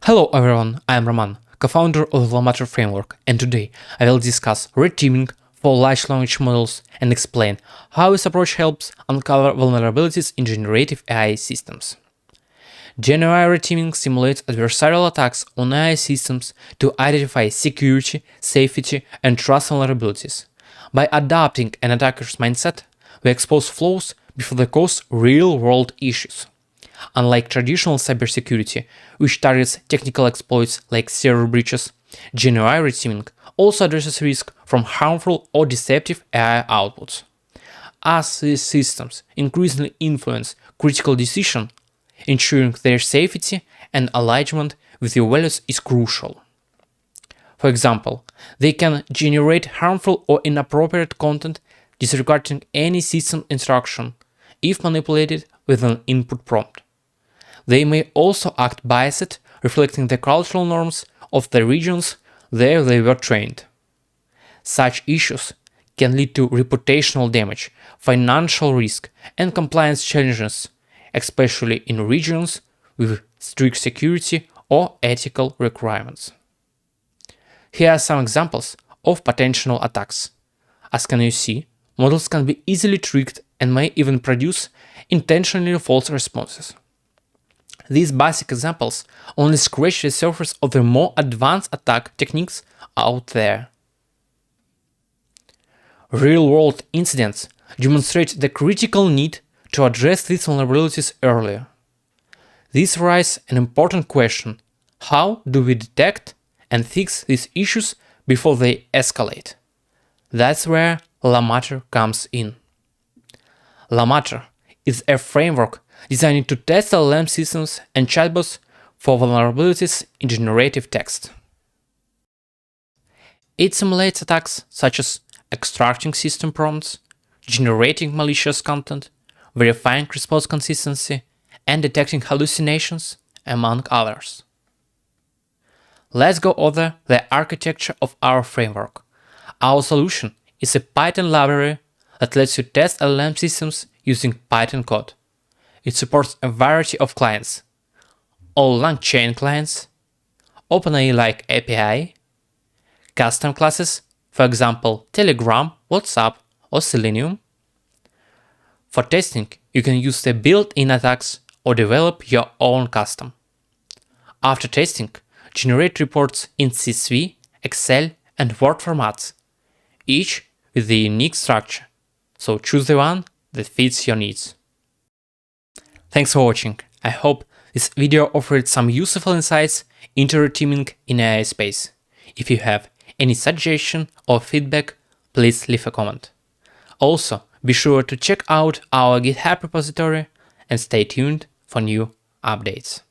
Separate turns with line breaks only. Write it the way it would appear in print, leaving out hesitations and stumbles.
Hello everyone, I am Roman, co-founder of the LLAMATOR framework, and today I will discuss red teaming for large language models and explain how this approach helps uncover vulnerabilities in generative AI systems. GenAI red teaming simulates adversarial attacks on AI systems to identify security, safety, and trust vulnerabilities. By adopting an attacker's mindset, we expose flaws before they cause real-world issues. Unlike traditional cybersecurity, which targets technical exploits like server breaches, GenAI red teaming also addresses risk from harmful or deceptive AI outputs. As these systems increasingly influence critical decisions, ensuring their safety and alignment with your values is crucial. For example, they can generate harmful or inappropriate content disregarding any system instruction if manipulated with an input prompt. They may also act biased, reflecting the cultural norms of the regions where they were trained. Such issues can lead to reputational damage, financial risk, and compliance challenges, especially in regions with strict security or ethical requirements. Here are some examples of potential attacks. As can you see, models can be easily tricked and may even produce intentionally false responses. These basic examples only scratch the surface of the more advanced attack techniques out there. Real-world incidents demonstrate the critical need to address these vulnerabilities earlier. This raises an important question: how do we detect and fix these issues before they escalate? That's where LLAMATOR comes in. LLAMATOR is a framework designed to test LLM systems and chatbots for vulnerabilities in generative text. It simulates attacks such as extracting system prompts, generating malicious content, verifying response consistency, and detecting hallucinations, among others. Let's go over the architecture of our framework. Our solution is a Python library that lets you test LLM systems using Python code. It supports a variety of clients: all long-chain clients, OpenAI-like API, custom classes, for example, Telegram, WhatsApp, or Selenium. For testing, you can use the built-in attacks or develop your own custom. After testing, generate reports in CSV, Excel, and Word formats, each with a unique structure, so choose the one that fits your needs. Thanks for watching. I hope this video offered some useful insights into red teaming in AI space. If you have any suggestion or feedback, please leave a comment. Also, be sure to check out our GitHub repository and stay tuned for new updates.